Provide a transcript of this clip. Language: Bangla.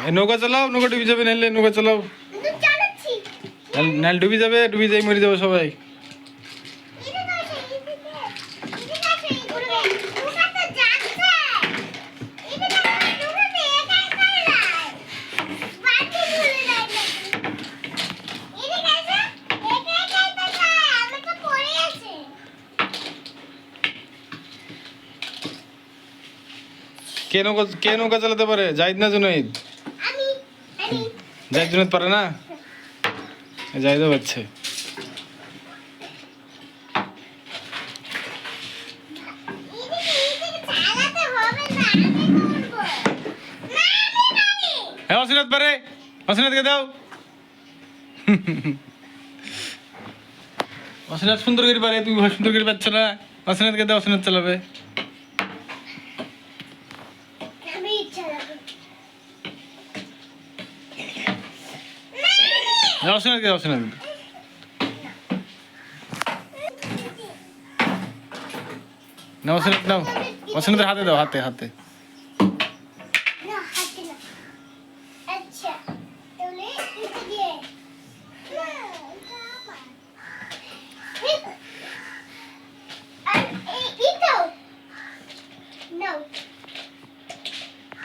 নৌকা চালাও, নৌকা ডুবে যাবে, নাহলে নৌকা চালাও, নাহলে ডুবে যাবে, ডুবে যাই মরে যাবে সবাই। কে নৌকা চালাতে পারে? জাহিদ না জুনাইদ? জাহিদ জুনাইদ পারে না? জাহিদও পারছে। হ্যাঁ অসিনাথ পারে, অসিনাথকে দাও। অসিনাথ সুন্দর করে পারে, তুমি সুন্দর করে পাচ্ছ না। অসিনাথকে দাও, অসিনাথ চালাবে। অসিনাথকে দাও, অসিনাথ। না অসিনাথ দাও, অসিনাথের হাতে দাও, হাতে হাতে।